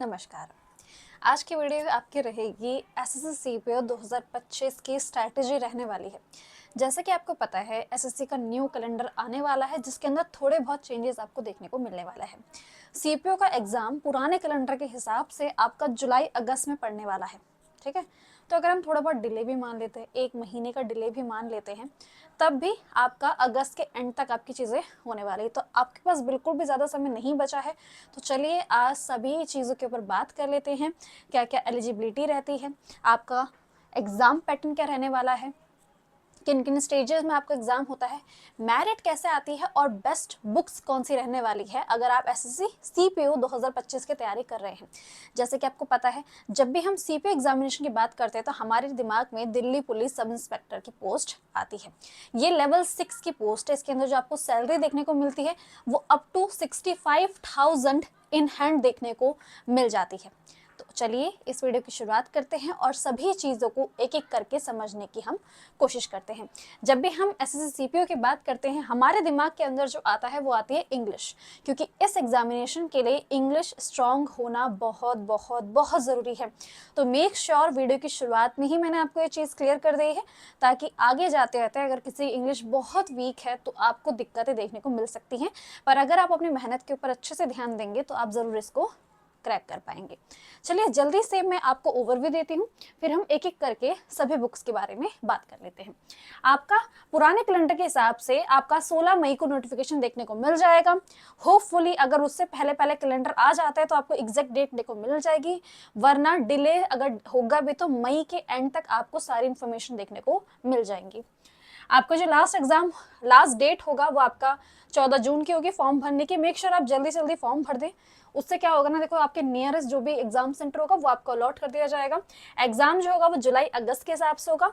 नमस्कार। आज की वीडियो आपकी रहेगी एसएससी सीपीओ 2025 की स्ट्रैटेजी रहने वाली है। जैसे कि आपको पता है एसएससी का न्यू कैलेंडर आने वाला है जिसके अंदर थोड़े बहुत चेंजेस आपको देखने को मिलने वाला है। सीपीओ का एग्जाम पुराने कैलेंडर के हिसाब से आपका जुलाई अगस्त में पड़ने वाला है, ठीक है। तो अगर हम थोड़ा बहुत डिले भी मान लेते हैं, 1 महीने का डिले भी मान लेते हैं, तब भी आपका अगस्त के एंड तक आपकी चीज़ें होने वाली है। तो आपके पास बिल्कुल भी ज़्यादा समय नहीं बचा है। तो चलिए आज सभी चीज़ों के ऊपर बात कर लेते हैं। क्या क्या एलिजिबिलिटी रहती है, आपका एग्ज़ाम पैटर्न क्या रहने वाला है, किन किन स्टेजेस में आपका एग्जाम होता है, मेरिट कैसे आती है और बेस्ट बुक्स कौन सी रहने वाली है अगर आप एसएससी सीपीओ 2025 की तैयारी कर रहे हैं। जैसे कि आपको पता है जब भी हम सीपीओ एग्जामिनेशन की बात करते हैं तो हमारे दिमाग में दिल्ली पुलिस सब इंस्पेक्टर की पोस्ट आती है। ये लेवल 6 की पोस्ट है। इसके अंदर जो आपको सैलरी देखने को मिलती है वो अप टू 65,000 इन हैंड देखने को मिल जाती है। तो चलिए इस वीडियो की शुरुआत करते हैं और सभी चीज़ों को एक एक करके समझने की हम कोशिश करते हैं। जब भी हम एसएससी सीपीओ की बात करते हैं हमारे दिमाग के अंदर जो आता है वो आती है इंग्लिश, क्योंकि इस एग्जामिनेशन के लिए इंग्लिश स्ट्रांग होना बहुत बहुत बहुत ज़रूरी है। तो मेक श्योर वीडियो की शुरुआत में ही मैंने आपको ये चीज़ क्लियर कर दी है ताकि आगे जाते रहते अगर किसी इंग्लिश बहुत वीक है तो आपको दिक्कतें देखने को मिल सकती हैं, पर अगर आप अपनी मेहनत के ऊपर अच्छे से ध्यान देंगे तो आप ज़रूर इसको क्रैक कर पाएंगे। चलिए जल्दी से मैं आपको ओवरव्यू देती हूँ, फिर हम एक एक करके सभी बुक्स के बारे में बात कर लेते हैं। आपका पुराने कैलेंडर के हिसाब से आपका 16 मई को नोटिफिकेशन देखने को मिल जाएगा। होपफुली अगर उससे पहले पहले कैलेंडर आ जाता है तो आपको एग्जैक्ट डेट देखने को मिल जाएगी, वरना डिले अगर होगा भी तो मई के एंड तक आपको सारी इंफॉर्मेशन देखने को मिल जाएंगी। आपका जो लास्ट डेट होगा वो आपका 14 जून की होगी फॉर्म भरने की। मेक श्योर आप जल्दी से जल्दी फॉर्म भर दें। उससे क्या होगा ना, देखो आपके नियरेस्ट जो भी एग्जाम सेंटर होगा वो आपको अलॉट कर दिया जाएगा। एग्जाम जो होगा वो जुलाई अगस्त के हिसाब से होगा।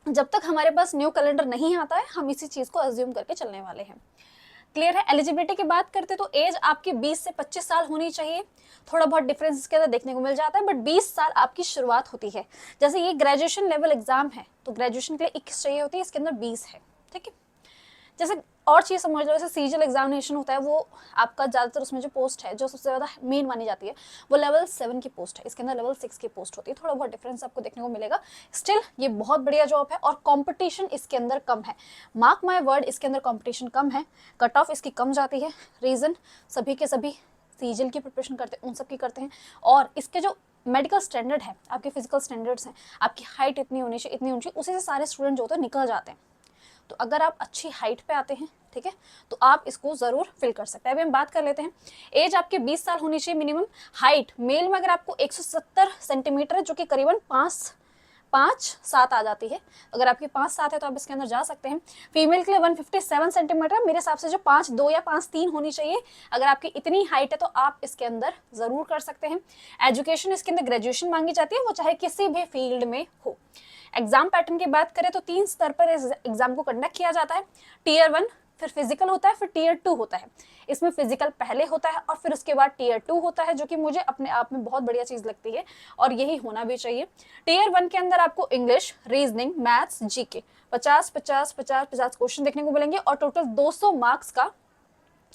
जब तक हमारे पास न्यू कैलेंडर नहीं आता है हम इसी चीज को अज्यूम करके चलने वाले हैं। क्लियर है। एलिजिबिलिटी की बात करते तो एज आपकी 20 से 25 साल होनी चाहिए। थोड़ा बहुत डिफरेंस इसके अंदर देखने को मिल जाता है, बट 20 साल आपकी शुरुआत होती है। जैसे ये ग्रेजुएशन लेवल एग्जाम है तो ग्रेजुएशन के लिए 21 चाहिए होती है, इसके अंदर 20 है, ठीक है। जैसे और चीज़ समझ लो, जैसे सीजीएल एग्जामिनेशन होता है वो आपका ज़्यादातर उसमें जो पोस्ट है जो सबसे ज़्यादा मेन मानी जाती है वो लेवल 7 की पोस्ट है, इसके अंदर लेवल 6 की पोस्ट होती है। थोड़ा बहुत डिफरेंस आपको देखने को मिलेगा। स्टिल ये बहुत बढ़िया जॉब है और कंपटीशन इसके अंदर कम है। मार्क माय वर्ड, इसके अंदर कंपटीशन कम है, कट ऑफ इसकी कम जाती है। रीज़न सभी के सभी सीजीएल की प्रिपरेशन करते हैं, उन सब की करते हैं। और इसके जो मेडिकल स्टैंडर्ड है, आपके फिजिकल स्टैंडर्ड्स हैं, आपकी हाइट इतनी होनी चाहिए इतनी होनी चाहिए, उसी से सारे स्टूडेंट जो होते हैं निकल जाते हैं। तो अगर आप अच्छी हाइट पे आते हैं, ठीक है, तो आप इसको ज़रूर फिल कर सकते हैं। अभी हम बात कर लेते हैं। एज आपके 20 साल होनी चाहिए मिनिमम। हाइट मेल में अगर आपको 170 सेंटीमीटर है जो कि करीबन 5'7" आ जाती है, अगर आपकी 5'7" है तो आप इसके अंदर जा सकते हैं। फीमेल के लिए 157 सेंटीमीटर, मेरे हिसाब से जो 5'2" या 5'3" होनी चाहिए, अगर आपकी इतनी हाइट है तो आप इसके अंदर ज़रूर कर सकते हैं। एजुकेशन इसके अंदर ग्रेजुएशन मांगी जाती है, वो चाहे किसी भी फील्ड में हो। एग्जाम पैटर्न की बात करें तो 3 स्तर पर इस एग्जाम को कंडक्ट किया जाता है। टीयर 1, फिर फिजिकल होता है, फिर टीयर 2 होता है। इसमें फिजिकल पहले होता है और फिर उसके बाद टीयर 2 होता है, जो कि मुझे अपने आप में बहुत बढ़िया चीज लगती है और यही होना भी चाहिए। टीयर 1 के अंदर आपको English, reasoning, maths, GK 50-50-50-50 question देखने को मिलेंगे और टोटल 200 मार्क्स का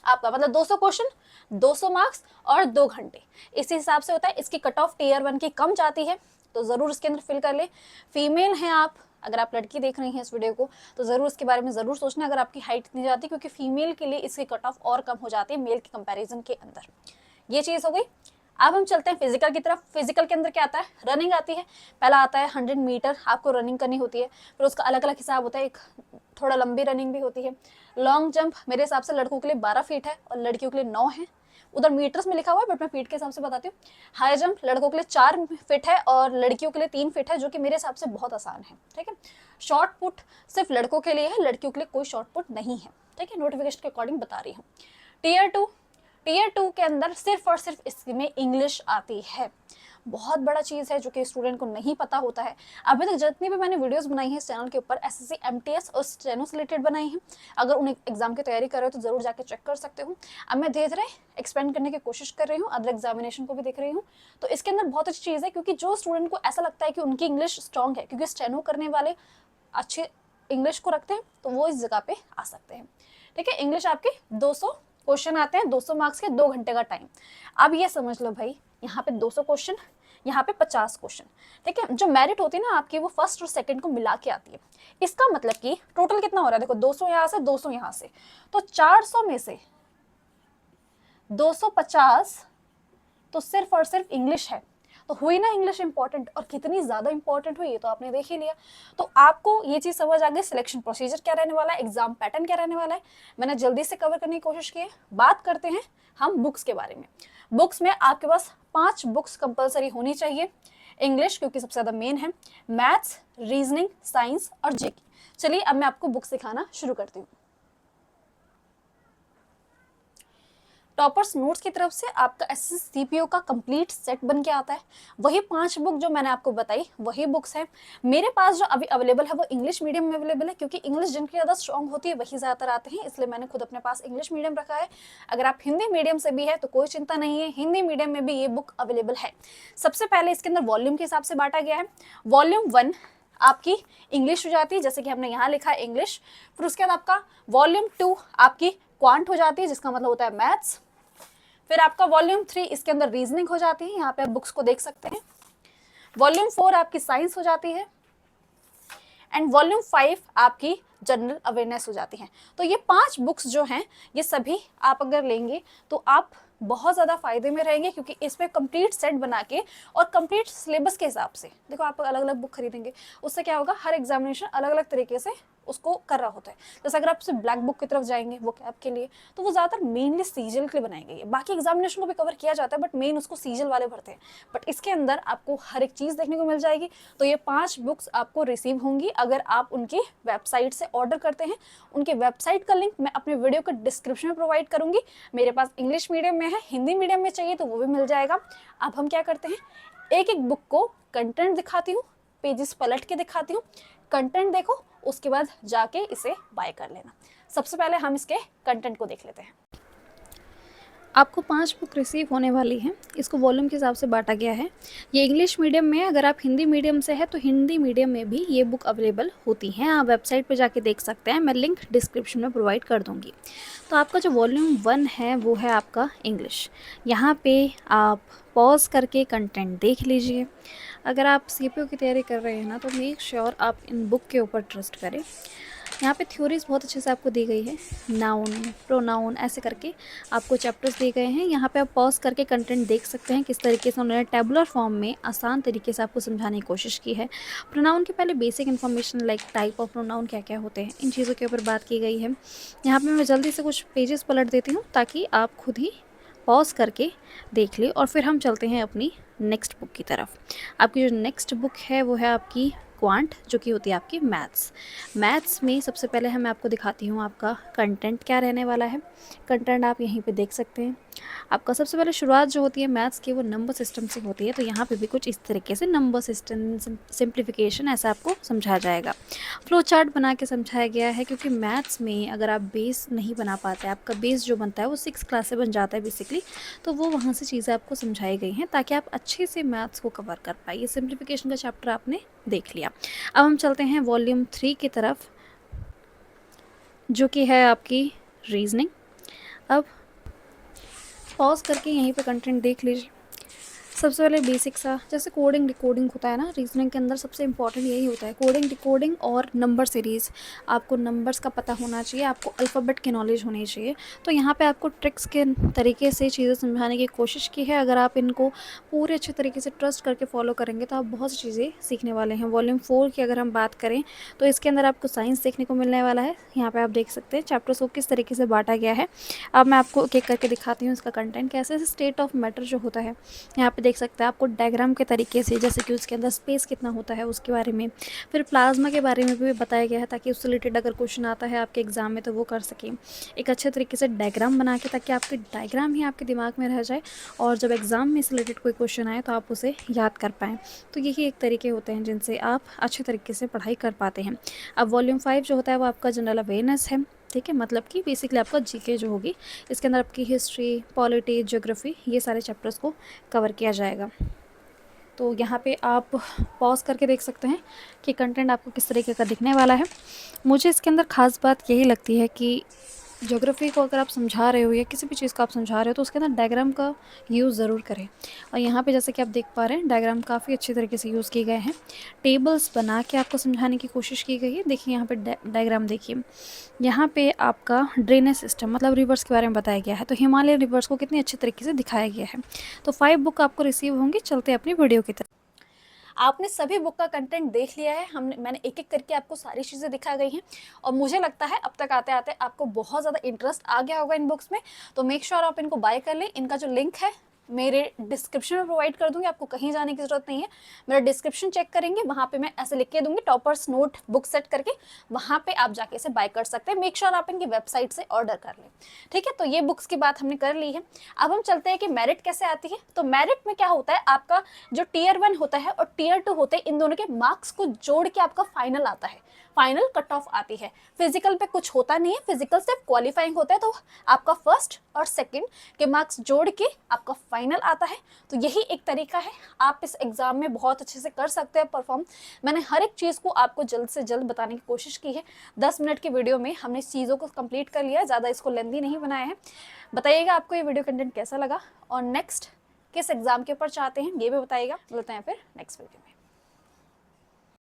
आपका, मतलब 200 क्वेश्चन 200 मार्क्स और 2 घंटे, इसी हिसाब से होता है। इसकी कट ऑफ टीयर 1 की कम जाती है तो ज़रूर इसके अंदर फिल कर ले। फीमेल हैं आप, अगर आप लड़की देख रही हैं इस वीडियो को तो ज़रूर इसके बारे में ज़रूर सोचना अगर आपकी हाइट इतनी जाती है, क्योंकि फीमेल के लिए इसकी कट ऑफ और कम हो जाती है मेल के कंपैरिजन के अंदर। ये चीज़ हो गई। अब हम चलते हैं फिजिकल की तरफ। फिजिकल के अंदर क्या आता है, रनिंग आती है। पहला आता है 100 मीटर आपको रनिंग करनी होती है, फिर उसका अलग अलग हिसाब होता है, एक थोड़ा लंबी रनिंग भी होती है। लॉन्ग जंप मेरे हिसाब से लड़कों के लिए 12 फीट है और लड़कियों के लिए 9 है। उधर मीटर्स में लिखा हुआ है बट मैं फीट के हिसाब से बताती हूँ। हाई जंप लड़कों के लिए 4 फीट है और लड़कियों के लिए 3 फीट है, जो कि मेरे हिसाब से बहुत आसान है, ठीक है। शॉर्ट पुट सिर्फ लड़कों के लिए है, लड़कियों के लिए कोई शॉर्ट पुट नहीं है, ठीक है। नोटिफिकेशन के अकॉर्डिंग बता रही हूँ। टीयर 2 के अंदर सिर्फ और सिर्फ इसमें इंग्लिश आती है। बहुत बड़ा चीज़ है जो कि स्टूडेंट को नहीं पता होता है। अभी तक जितनी भी मैंने वीडियोस बनाई हैं इस चैनल के ऊपर एसएससी एमटीएस और स्टेनो से रिलेटेड बनाई हैं, अगर उन एग्जाम की तैयारी कर रहे हो तो ज़रूर जाके चेक कर सकते हो। अब मैं धीरे धीरे एक्सपेंड करने की कोशिश कर रही हूँ, अदर एग्जामिनेशन को भी देख रही हूँ। तो इसके अंदर बहुत अच्छी चीज़ है, क्योंकि जो स्टूडेंट को ऐसा लगता है कि उनकी इंग्लिश स्ट्रॉन्ग है, क्योंकि स्टेनो करने वाले अच्छे इंग्लिश को रखते हैं, तो वो इस जगह पे आ सकते हैं, ठीक है। इंग्लिश आपके 200 क्वेश्चन आते हैं 200 मार्क्स के, 2 घंटे का टाइम। अब ये समझ लो भाई, यहाँ पे 200 क्वेश्चन, यहाँ पे 50 क्वेश्चन, ठीक है। जो मेरिट होती है ना आपकी, वो फर्स्ट और सेकंड को मिला के आती है। इसका मतलब कि टोटल कितना हो रहा है, देखो 200 यहाँ से, 200 यहाँ से, तो 400 में से 250 तो सिर्फ और सिर्फ इंग्लिश है। तो हुई ना इंग्लिश इंपॉर्टेंट, और कितनी ज्यादा इंपॉर्टेंट हुई ये तो आपने देख ही लिया। तो आपको ये चीज समझ आ गई, सिलेक्शन प्रोसीजर क्या रहने वाला है, एग्जाम पैटर्न क्या रहने वाला है। मैंने जल्दी से कवर करने की कोशिश की है। बात करते हैं हम बुक्स के बारे में। बुक्स में आपके पास 5 बुक्स कंपलसरी होनी चाहिए। इंग्लिश क्योंकि सबसे ज्यादा मेन है, मैथ्स, रीजनिंग, साइंस और जीके। चलिए अब मैं आपको बुक्स दिखाना शुरू करती हूँ। टॉपर्स नोट्स की तरफ से आपका एसएससी सीपीओ का कंप्लीट सेट बन के आता है। वही 5 बुक जो मैंने आपको बताई वही बुक्स हैं। मेरे पास जो अभी अवेलेबल है वो इंग्लिश मीडियम में अवेलेबल है, क्योंकि इंग्लिश जिनकी ज़्यादा स्ट्रॉन्ग होती है वही ज़्यादातर आते हैं, इसलिए मैंने खुद अपने पास इंग्लिश मीडियम रखा है। अगर आप हिंदी मीडियम से भी है तो कोई चिंता नहीं है, हिंदी मीडियम में भी ये बुक अवेलेबल है। सबसे पहले इसके अंदर वॉल्यूम के हिसाब से बांटा गया है। वॉल्यूम 1 आपकी इंग्लिश हो जाती है, जैसे कि हमने यहाँ लिखा है इंग्लिश। फिर उसके बाद आपका वॉल्यूम 2 आपकी क्वांट हो जाती है, जिसका मतलब होता है मैथ्स। फिर आपका वॉल्यूम 3 इसके अंदर रीजनिंग हो जाती है, यहाँ पे आप बुक्स को देख सकते हैं। वॉल्यूम 4 आपकी साइंस हो जाती है, एंड वॉल्यूम 5 आपकी जनरल अवेयरनेस हो जाती है। तो ये 5 बुक्स जो हैं ये सभी आप अगर लेंगे तो आप बहुत ज़्यादा फायदे में रहेंगे, क्योंकि इसमें कंप्लीट सेट बना के और कंप्लीट सिलेबस के हिसाब से, देखो आप अलग अलग बुक खरीदेंगे उससे क्या होगा, हर एग्जामिनेशन अलग अलग तरीके से उसको कर रहा होता है। जैसे अगर आप सिर्फ ब्लैक बुक की तरफ जाएंगे वो कैप के लिए, तो वो ज़्यादातर मेनली सीजल के लिए बनाई गई है। बाकी एग्जामिनेशन को भी कवर किया जाता है, बट मेन उसको सीजल वाले भरते हैं। बट इसके अंदर आपको हर एक चीज़ देखने को मिल जाएगी। तो ये 5 बुक्स आपको रिसीव होंगी अगर आप उनकी वेबसाइट से ऑर्डर करते हैं। उनकी वेबसाइट का लिंक मैं अपने वीडियो के डिस्क्रिप्शन में प्रोवाइड करूंगी। मेरे पास इंग्लिश मीडियम में है, हिंदी मीडियम में चाहिए तो वो भी मिल जाएगा। अब हम क्या करते हैं, एक एक बुक को कंटेंट दिखाती हूँ, पेजेस पलट के दिखाती हूँ, कंटेंट देखो, उसके बाद जाके इसे बाय कर लेना। सबसे पहले हम इसके कंटेंट को देख लेते हैं। आपको 5 बुक रिसीव होने वाली हैं। इसको वॉल्यूम के हिसाब से बांटा गया है। ये इंग्लिश मीडियम में, अगर आप हिंदी मीडियम से है तो हिंदी मीडियम में भी ये बुक अवेलेबल होती हैं। आप वेबसाइट पर जाके देख सकते हैं, मैं लिंक डिस्क्रिप्शन में प्रोवाइड कर दूँगी। तो आपका जो वॉल्यूम 1 है वो है आपका इंग्लिश। यहाँ पे आप पॉज करके कंटेंट देख लीजिए। अगर आप सीपीओ की तैयारी कर रहे हैं ना, तो मेक श्योर आप इन बुक के ऊपर ट्रस्ट करें। यहाँ पे थ्योरीज बहुत अच्छे से आपको दी गई है, नाउन, प्रोनाउन, ऐसे करके आपको चैप्टर्स दिए गए हैं। यहाँ पे आप पॉज करके कंटेंट देख सकते हैं किस तरीके से उन्होंने टेबुलर फॉर्म में आसान तरीके से आपको समझाने की कोशिश की है। प्रोनाउन के पहले basic information like type of pronoun क्या क्या होते हैं, इन चीज़ों के ऊपर बात की गई है। यहाँ पर मैं जल्दी से कुछ पेजेस पलट देती हूँ ताकि आप खुद ही पॉज करके देख लें, और फिर हम चलते हैं अपनी नेक्स्ट बुक की तरफ। आपकी जो नेक्स्ट बुक है वो है आपकी क्वांट, जो कि होती है आपकी मैथ्स। मैथ्स में सबसे पहले मैं आपको दिखाती हूँ आपका कंटेंट क्या रहने वाला है। कंटेंट आप यहीं पे देख सकते हैं। आपका सबसे पहले शुरुआत जो होती है मैथ्स की वो नंबर सिस्टम से होती है। तो यहाँ पे भी कुछ इस तरीके से नंबर सिस्टम सिंप्लीफिकेशन ऐसा आपको समझाया जाएगा। फ्लो चार्ट बना के समझाया गया है, क्योंकि मैथ्स में अगर आप बेस नहीं बना पाते, आपका बेस जो बनता है वो 6 क्लास से बन जाता है बेसिकली, तो वो वहाँ से चीज़ें आपको समझाई गई हैं ताकि आप अच्छे से मैथ्स को कवर कर पाए। ये सिंप्लीफिकेशन का चैप्टर आपने देख लिया। अब हम चलते हैं वॉल्यूम 3 की तरफ, जो कि है आपकी रीजनिंग। अब पॉज करके यहीं पे कंटेंट देख लीजिए। सबसे पहले बेसिक सा, जैसे कोडिंग डिकोडिंग होता है ना रीजनिंग के अंदर, सबसे इंपॉर्टेंट यही होता है, कोडिंग डिकोडिंग और नंबर सीरीज़। आपको नंबर्स का पता होना चाहिए, आपको अल्फ़ाबेट की नॉलेज होनी चाहिए। तो यहाँ पे आपको ट्रिक्स के तरीके से चीज़ें समझाने की कोशिश की है। अगर आप इनको पूरे अच्छे तरीके से ट्रस्ट करके फॉलो करेंगे तो आप बहुत सी चीज़ें सीखने वाले हैं। वॉल्यूम 4 की अगर हम बात करें तो इसके अंदर आपको साइंस देखने को मिलने वाला है। यहाँ पर आप देख सकते हैं चैप्टर्स को किस तरीके से बांटा गया है। अब मैं आपको एक एक करके दिखाती हूँ इसका कंटेंट कैसे। स्टेट ऑफ मैटर जो होता है, यहाँ पे देख सकते हैं आपको डायग्राम के तरीके से, जैसे कि उसके अंदर स्पेस कितना होता है उसके बारे में। फिर प्लाज्मा के बारे में भी बताया गया है ताकि उससे रिलेटेड अगर क्वेश्चन आता है आपके एग्जाम में तो वो कर सकें एक अच्छे तरीके से डायग्राम बना के, ताकि आपके डायग्राम ही आपके दिमाग में रह जाए और जब एग्ज़ाम में इससे रिलेटेड कोई क्वेश्चन आए तो आप उसे याद कर पाएँ। तो यही एक तरीके होते हैं जिनसे आप अच्छे तरीके से पढ़ाई कर पाते हैं। अब वॉल्यूम 5 जो होता है वो आपका जनरल अवेयरनेस है, ठीक है, मतलब कि बेसिकली आपका जीके जो होगी, इसके अंदर आपकी हिस्ट्री, पॉलिटी, ज्योग्राफी, ये सारे चैप्टर्स को कवर किया जाएगा। तो यहाँ पे आप पॉज करके देख सकते हैं कि कंटेंट आपको किस तरीके का दिखने वाला है। मुझे इसके अंदर ख़ास बात यही लगती है कि ज्योग्राफी को अगर आप समझा रहे हो या किसी भी चीज़ को आप समझा रहे हो तो उसके अंदर डायग्राम का यूज़ ज़रूर करें। और यहाँ पे जैसे कि आप देख पा रहे हैं डायग्राम काफ़ी अच्छी तरीके से यूज़ किए गए हैं, टेबल्स बना के आपको समझाने की कोशिश की गई है। देखिए यहाँ पे डायग्राम देखिए, यहाँ पे आपका ड्रेनेज सिस्टम मतलब रिवर्स के बारे में बताया गया है, तो हिमालय रिवर्स को कितनी अच्छी तरीके से दिखाया गया है। तो 5 बुक आपको रिसीव होंगी। चलते अपनी वीडियो की तरफ। आपने सभी बुक का कंटेंट देख लिया है, मैंने एक एक करके आपको सारी चीज़ें दिखा गई हैं और मुझे लगता है अब तक आते आते आपको बहुत ज़्यादा इंटरेस्ट आ गया होगा इन बुक्स में। तो मेक श्योर आप इनको बाय कर लें। इनका जो लिंक है मेरे डिस्क्रिप्शन में प्रोवाइड कर दूंगी, आपको कहीं जाने की जरूरत नहीं है। मेरा डिस्क्रिप्शन चेक करेंगे, वहाँ पे मैं ऐसे लिख के दूंगी टॉपर्स नोट बुक सेट करके, वहाँ पे आप जाके इसे बाय कर सकते हैं। मेक श्योर आप इनकी वेबसाइट से ऑर्डर कर लें। ठीक है, तो ये बुक्स की बात हमने कर ली है। अब हम चलते हैं कि मेरिट कैसे आती है। तो मेरिट में क्या होता है, आपका जो टीयर 1 होता है और टीयर 2 होते हैं, इन दोनों के मार्क्स को जोड़ के आपका फाइनल आता है, फाइनल कट ऑफ आती है। फिजिकल पे कुछ होता नहीं है, फिजिकल सिर्फ क्वालिफाइंग होता है, तो आपका फर्स्ट और सेकंड के मार्क्स जोड़ के आपका फाइनल आता है। तो यही एक तरीका है, आप इस एग्जाम में बहुत अच्छे से कर सकते हैं परफॉर्म। मैंने हर एक चीज़ को आपको जल्द से जल्द बताने की कोशिश की है। 10 मिनट की वीडियो में हमने इस चीज़ों को कंप्लीट कर लिया, ज़्यादा इसको लेंदी नहीं बनाया है। बताइएगा आपको ये वीडियो कंटेंट कैसा लगा और नेक्स्ट किस एग्जाम के ऊपर चाहते हैं ये भी बताइएगा। मिलते हैं फिर नेक्स्ट वीडियो में।